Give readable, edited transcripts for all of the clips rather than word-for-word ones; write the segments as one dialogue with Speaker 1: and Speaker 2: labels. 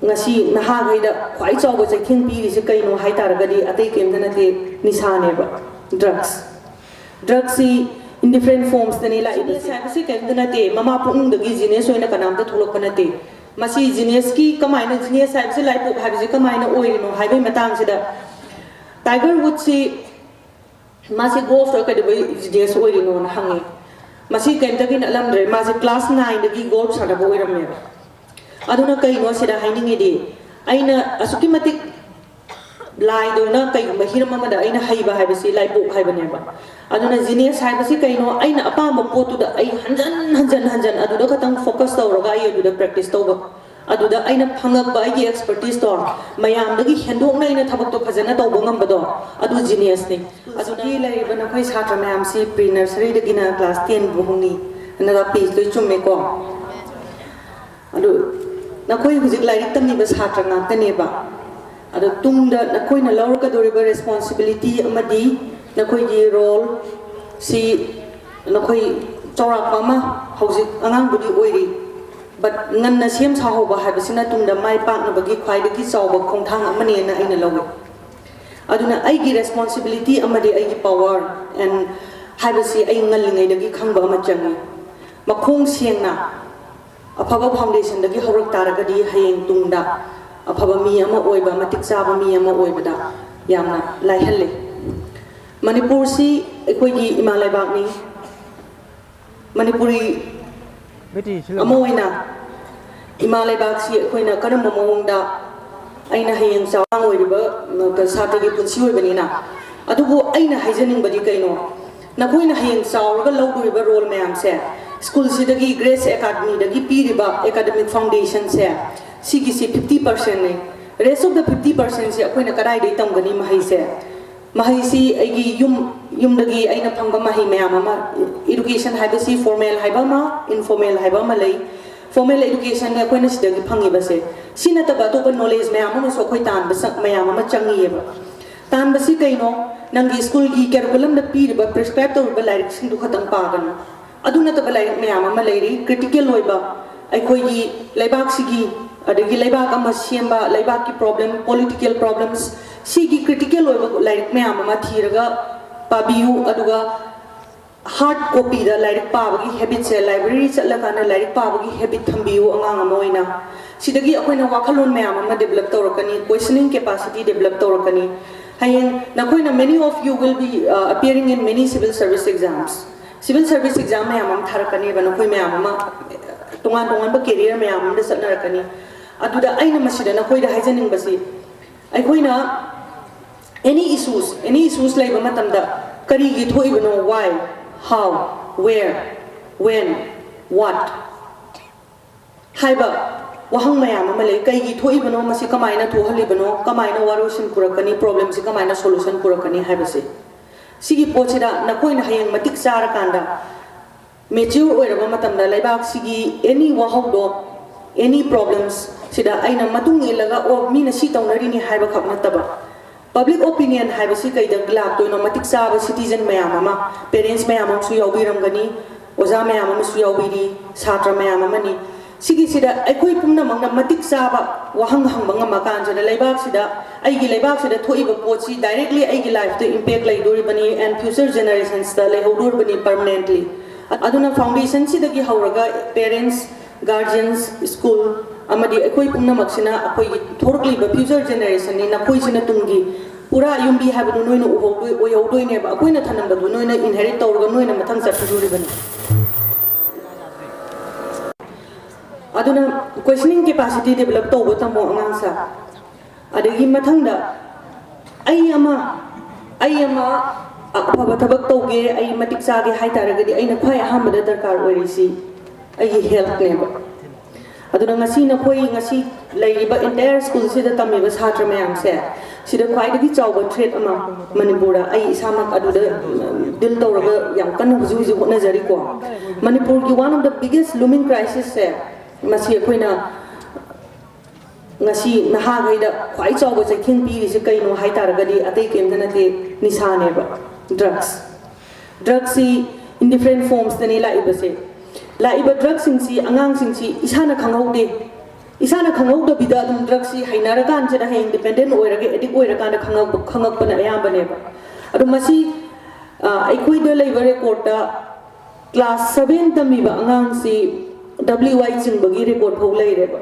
Speaker 1: ngasi nahagayda khwai chawba chaikhing pi ri kaino hai taragadi atai kemda nate nisane ba drugs in different forms tani la ida se kemda nate mama pung dagi genius oina kanam ta tholok panate masi genius ki kamaina genius sai se lai pop habi se kamaina oirino haibai matang sida Tiger Woods si masi golf to kadai genius oirino na hangi masi kemda kin alamre masi class 9 dagi golf sada boiramne aduna kai no sida hainingi di aina asuki matik lai do na kai mahira mama da aina haiba haibasi lai pop haibane ba aduna genius haibasi kai no aina apa ma potu da ai hanjan aduda khatang focus tawraga ai aduda practice tawba aduda aina phangak ba ai expertise to mayam dagi hendok na aina thabak to phajana tawba ngam bado adu genius ni aduna lai bana khoi satra mayam si pre nursery dagi na class 10 buhungi na page to chumme ko adu nakoi huzik lairik tamni ba satra ngakane ba adu tungda nakoi na lawr ka doriba responsibility amadi nakoi gi role si nakoi chorak mama huzik angang budi oiri but ngan na sem sa ho ba habisina tungda mai pak na bagi khwai dagi chawba khongthang amani na aina lawi aduna ai gi responsibility amadi ai gi power and habisi ai ngalingai dagi khangba ma changi makhong siengna afaba foundation dagi horak taragadi hayeng tungda afaba mi ama oiba matik chaba mi ama oibada yamna laihalle manipur si ekoi gi imalai bak ni manipuri amoina imalai bak si ekoi na karam momongda aina hayeng chawang oiriba ka satra gi punsi oibani na adubu aina haijaning badi kaino nakoi na hayeng chawraga lawduriba role mayam se school sidagi Grace Academy dagi piriba academic foundation se sigi si 50% ne rest of the 50% se akoina kadai dei tamgani mahai se mahai si aigi yum dagi aina phangba mahai mayam ama education haiba si formal haiba ma informal haiba ma lei formal education ne akoina sidagi phangi ba se sina ta ba to knowledge mayam ma so khoi tan ba sak mayam ma changi ba tan ba si kaino nangi school gi curriculum da piriba prescribe to ba lyric sing du khatang pa gan aduna ta balai mayam ama lairi critical loiba aikoi gi laibak sigi adagi laibak ama siamba laibak ki problem political problems sigi critical loiba lairi mayam ama thiraga pabiu aduga hard copy da lairi pabagi habit se library chatla kana lairi pabagi habit thambiu angang amoina sidagi akoina wakhalon mayam ama develop tawrakani questioning capacity develop tawrakani hayeng nakoina many of you will be appearing in many civil service exams civil service exam mayam am tharakani ba nakoi mayam ama tongan ba career mayam am da satnarakani aduda aina masida nakoi da haijaning basi aikoina any issues lai ba matamda kari gi thoi bano why how where when what haiba wahang mayam ama lai kai gi thoi bano masi kamaina thohali bano kamaina warosin purakani problem si kamaina solution purakani haibase sigi pochida nakoi na hayeng matik sara kanda mature oiraba matamda laibak sigi any wahawdo any problems sida aina matung ilaga o mina si tawnari ni haiba khakna taba public opinion haiba si kai da glab to no matik saba citizen mayam ama parents mayam am su yawiram gani oza mayam am su yawiri satra mayam ama ni sigi sida aikoi pumna mangna matik saba wahang hang banga makan jada laibak sida aigi laibak sida thoiba pochi directly aigi life to impact lai dori bani and future generations ta lai hodur bani permanently aduna foundation sida gi hauraga parents guardians school amadi aikoi pumna maksina akoi thorkli ba future generation ni nakoi sina tungi pura yumbi habnu noina uhoi oyodoi ne ba akoi na thanam ba noina inherit tawrga noina mathang chat dori bani aduna questioning capacity develop to bo tamo angsa adagi mathangda ayama afaba thabak toge ai matik sage hai taragadi aina khwai ahambada darkar oirisi ai health ne ba aduna ngasi na khoi ngasi laiba entire school sida tamiba satra mayam se sida khwai dagi chawba threat ama manipura ai isamak aduda dil tawraga yam kan huju honajari ko manipur ki one of the biggest looming crisis se masi akoina ngasi nahagai da khwai chawba chaikhing pi ri se kaino hai taragadi atai kemda nate nisane ba drugs si in different forms tani la iba drugs sing si angang sing si isana khanghaude इसाना खंगौदबिदा अदुम drugs सी हैनारकानसिदा हेंग dependent ओइरगे addict ओइरकान खंगकपना अयाबनेबा अदु मसी अखोइदा लेबा रेकॉर्डा क्लास 7 तमीबा अंगांगसी WI चिंबगी रेकॉर्ड फौ लेरेबा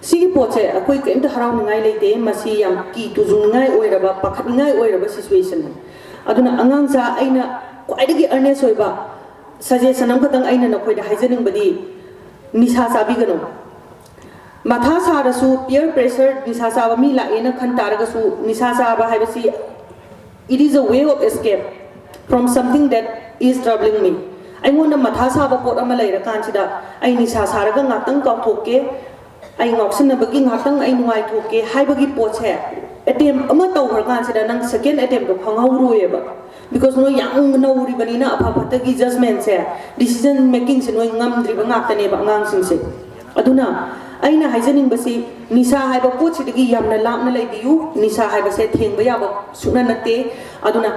Speaker 1: सिगी पोचे अखोइ केंत हराउनिंगाइ लेते मसी याम की तुजुनिंगाइ ओइरबा पाखनिंगाइ ओइरबा सिचुएशन अदुना अंगांसा आइना क्वाइदगी अर्नेस ओइबा सजेशन अमखतंग आइना नखोइदा हाइजनिंगबदी निशा साबिगनो माथा सारसु peer pressure निशा साबा मी लाएना खन तारगसु निशा साबा हाइबसी it is a way of escape from something that is troubling me I want माथा साबा पोट अमा लेरकानसिदा आई निशा सारगा ngakang काउथोके I ngoksinabagi ngakang I नुवाइ थोके हाइबगी पोचे attempt ama tawharkansida nang second attempt to phangaurueba because no yang nauri banina apapatagi judgment se decision making se no ngamdriba ngaktane ba ngang singse aduna aina haijaning basi nisa haiba pochidagi yamna lapna leibiu nisa haiba se thengba yaba suna natte aduna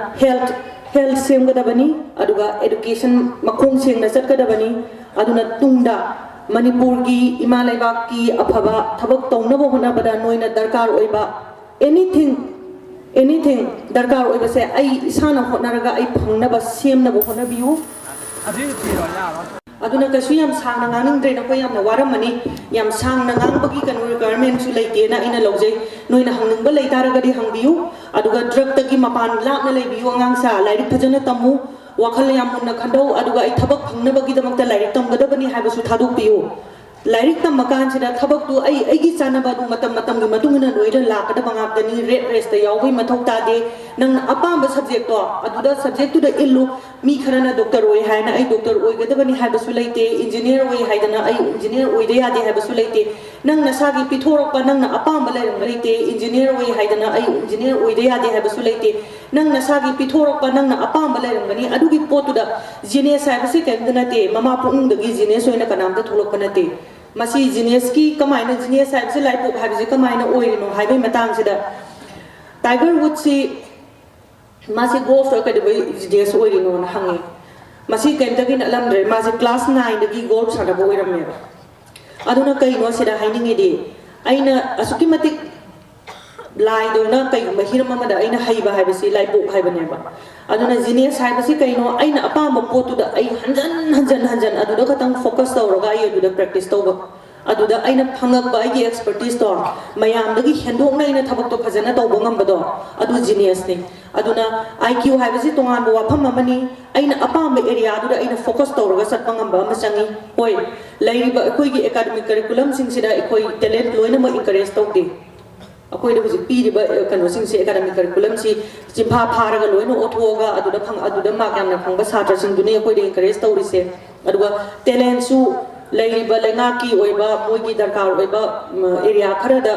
Speaker 1: health semgadabani aduga education makhong sengna chatgadabani aduna tungda manipur gi imalaiba ki aphaba thabak tawnabo honabada noina darkar oiba anything darkar oiba se ai isana honaraga ai phangnaba semnabo honabiu aduna kasu yam sangna nganang dre na ko yam na waramani yam sangna ngangbagi kanu requirement su leite na ina logjai noina hangning ba leitaraga di hangbiu aduga drug tagi mapan lakna leibiu angang sa lairik phajana tamu wakhal yam munna khandau aduga ai thabak phangnabagi damakta lairik tamgadabani haibasu thadokpiu lairik tam makan sida thabak tu ai gi chanaba du matam gi matungina noida lakada bangapdani red race ta yawai mathok ta de nang apamba subject to aduda subject tu da illu mi kharana doctor oi haina ai doctor oi gadabani haibasu leite engineer oi haidana ai engineer oi de yade haibasu leite nang nasagi pithorok pa nang na apamba leirang leite engineer oi haidana ai engineer oi de yade haibasu leite nang nasagi pithorok pa nang na apamba leirang gani adugi potu da genius haibase kendana te mama pung dagi genius oina kanam da tholok panate masi genius ki kamaina genius haibase laipo haibase kamaina oirino haibai matang sida Tiger Woods si masi golf academy genius oirino na hangi masi kentagi na lamre masi class 9 dagi golf sadabo oiramne aduna kai no sida hainingi di aina asuki matik lai do na kai mahirama mada aina haiba haibase laipo haibane ba aduna genius haibase kai no aina apama potu da ai hanjan aduda katang focus tawraga ai aduda practice tawba aduda aina phangak ba ai expertise to mayam dagi hendok na aina thabak to phajana tawba ngambado adu genius ni aduna IQ haibase tongan bo wapham amani aina apama area aduda aina focus tawraga satpa ngamba masangi hoi lairiba ekoi gi academic curriculum sing sida ekoi talent loina ma encourage tawde akoi da buji piriba kano sing se academic curriculum si chimpa pharaga loina othoga aduda mak yamna phangba satra sing dune akoi da encourage tawrise aduga talent su lairiba lenga ki oiba moigi darkar oiba area kharada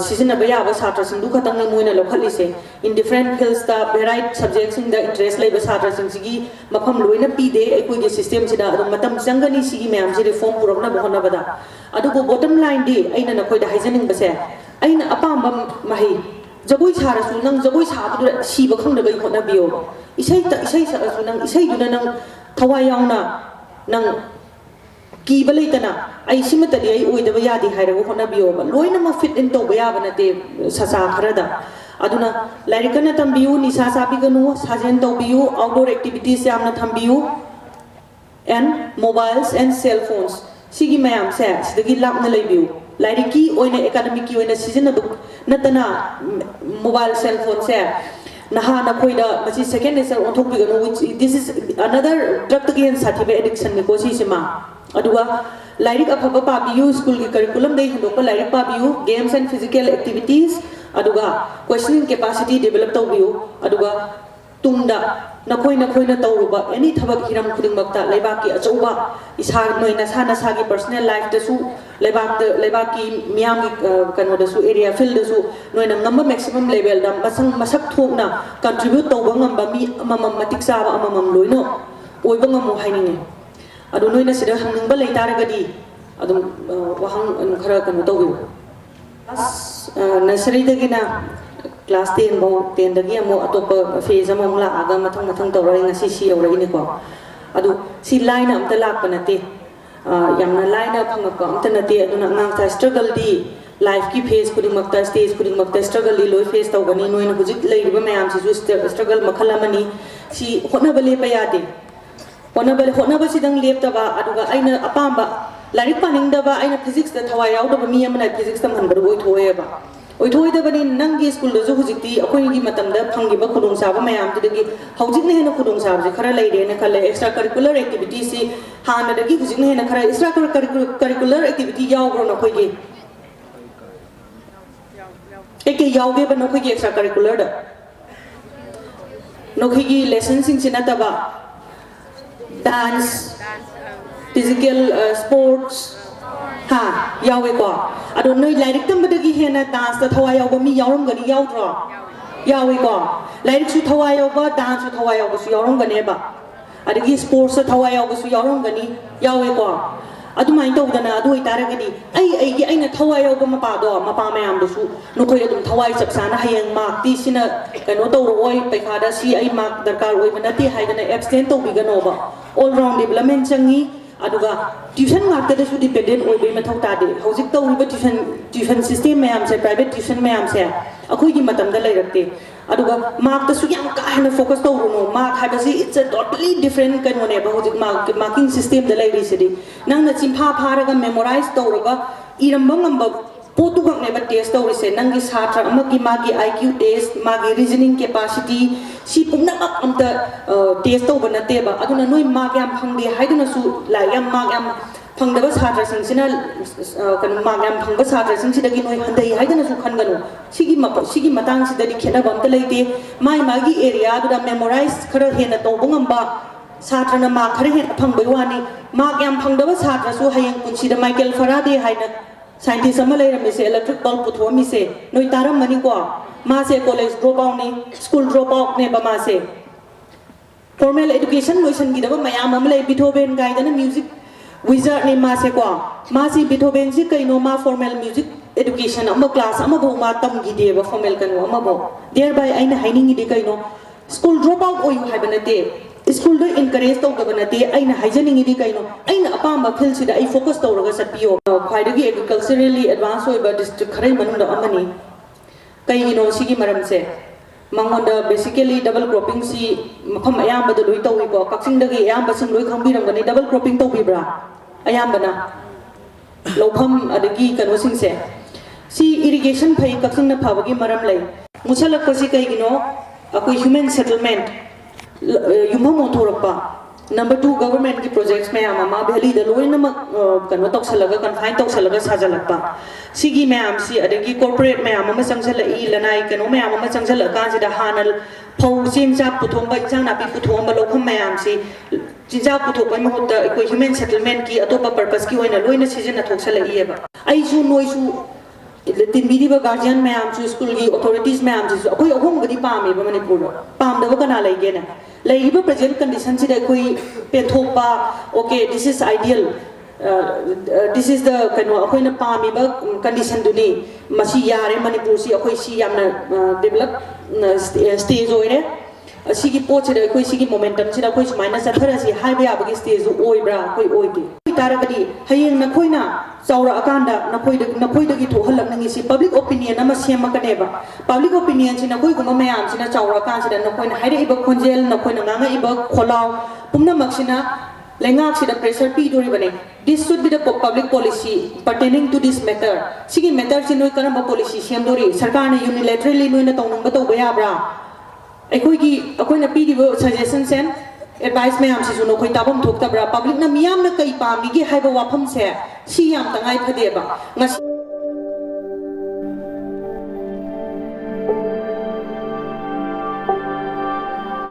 Speaker 1: sizina baya ba satra sing du khatang na moina lokhalise in different fields ta varied subjects in the interest laiba satra sing sigi mapham loina pide akoi ge system sida adu matam changani sigi mayam si reform purakna bahona bada adugo bottom line di aina na koi da haijaning base aina apamba mahi jagoi sarasu nang jagoi sabu siba khangda bai khona biyo isai sarasu nang isai duna nang thawai yauna nang ki balaitana ai simata di ai oidaba yadi hairago khona biyo ba loina ma fit in to baya banate sasa kharada aduna larikana tambiu nisa sabiganu sajen to biyu outdoor activities yamna thambiu and mobiles and cell phones sigi mayam se sidagi lapna leibiu lairiki oina academic ki oina season adu natana mobile cell phone se naha na koida machi second lesson on thok bigano which this is another drug against sathibe addiction ni ko si sima aduga lairik aphaba pabiu school ki curriculum dei hindokpa lairik pabiu games and physical activities aduga questioning capacity develop tawbiu aduga tungda nakhoi tawruba any thabak hiram khuding bakta leibak ki achouba isa noina sana sagi personal life da su leibak ki miam ki kano da su area field da su noina ngamba maximum level da masak thokna contribute tawba ngamba mi amamam matik saba amamam loino oiba ngamu haininge adu noina sida hangning ba leitaragadi adum wahang khara kano tawbi nursery dagina class 10 bau 10 dagi amo atopa phase among la aga mathang tawrai ngasi si awrai ni ko adu si line am ta lak panate yamna line up phangakpa amta nate aduna ngang ta struggle di life ki face kudingmakta stage kudingmakta struggle li loi face tawgani noina hujik leiriba mayam si struggle makhalamani si hotnaba lepa yade hotnaba sidang leptaba aduga aina apamba larik paningdaba aina physics da thawai yaudaba mi amana physics tam hanbaru oithoyeba oithoidabani nangi school da ju hujikti akoi gi matamda phangiba khudung saba mayam tidagi hujik ne hena khudung saba je khara leire na khale extra curricular activity si hana dagi hujik ne hena khara extra curricular activity yaugro na khoi gi eke yauge ba no khoi gi extra curricular da no khoi gi lesson sing sinataba dance physical sports ha yawe ko ado noi lairik tambadagi hena dance ta thawai yaw mi yawrom gani yawdro yawe ko lairik su thawai yaw ba dance su thawai yaw su yawrom gani ba adagi sports ta thawai yaw su yawrom gani yawe ko adu mai tawdana adu itaragadi ai gi aina thawai yaw ba mapa mayam du su no khoi adum thawai chapsana hayang mark ti sina kano tawro oi pekhada si ai mark darkar oi banati haidana abstain to bigano ba all round development changi aduga tuition ngakta da su dependent oi be mathau ta de hojik tawriba tuition system mayam se private tuition mayam se akoi gi matam da lairakte aduga mark ta su yam ka hana focus tawruno mark habasi it's a totally different kind one ba hojik marking system da lairi se di nang na chimpha pharaga memorize tawraga iramba ngamba potu gak ne ba test tawri se nangi satra amagi magi IQ test magi reasoning capacity si pumna amta test taw banate ba aduna noi mark yam phangde haiduna su la yam mark yam phangdaba satra sing sina kan mark yam phangba satra sing sidagi noi handai haiduna su khanganu sigi matang sidari khena bam ta leite mai magi area duda memorize khara hena tawbungam ba satra na mark khara hen phangbai wani mark yam phangdaba satra su hayang punchida Michael Faraday haina scientist ama leirami se electric bulb puthwami se noi taram mani ko ma se college drop out ni school drop out ne ba ma se formal education loisan gi da mayam am le Beethoven gai da music wizard ne ma se ko ma si Beethoven si kai no ma formal music education ama class ama bo ma tam gi de ba formal kan ama bo thereby aina haining gi de kai no school drop out oyu habanate school do encourage to gabanate aina haijaning di kaino aina apamba field sida ai focus to raga satpiyo khwaidagi agriculturally advanced oiba district kharai manunda amani kaino sigi maram se mangonda basically double cropping si mafam ayamba da loi tawi ko kaksin dagi ayamba sing loi khangbiram gani double cropping to bibra ayamba na lofam adagi kano sing se si irrigation phai kaksin na phawagi maram lai musalak kasi kaigino akoi human settlement yumhamo thorapa number 2 government ki projects me ama bheli da loina ma kano toksalaga confine toksalaga sajalakpa sigi me am si adagi corporate me ama changsala I lanai kano me ama changsala ka sida hanal phau chinja puthomba chana pi puthomba lokham me am si chinja puthomba mahutta koi human settlement ki atopa purpose ki oina loina season thoksala ieba ai su noi su tin bidiba guardian me am su school ki authorities me am su koi ahom gadi pame ba manipur pam da kana laige na laiba present condition sida koi pethopa okay this is ideal this is the kano akoina pami ba condition duni masi yare manipur si akoi si yamna develop stage oire sigi poche da koi sigi momentum sida koi sumaina sathara si haiba abagi stage oibra koi oide taragadi hayeng na koina saura akanda na koi da gi thohalak nangi si public opinion ama sema kaneba public opinion sina koi guma mayam sina saura kan sida na koina haire iba khonjel na koina nganga iba kholaw pumna maksina lengak sida pressure pi dori bane this should be the public policy pertaining to this matter sigi matter sinoi karamba policy sem dori sarkar na unilaterally noina tonung ba to baya bra akoina pi di suggestion sen advice me am si suno khoi tabam thok tabra public na miyam na kai pa mi ge haiba wafam se si yam tangai phade ba ngas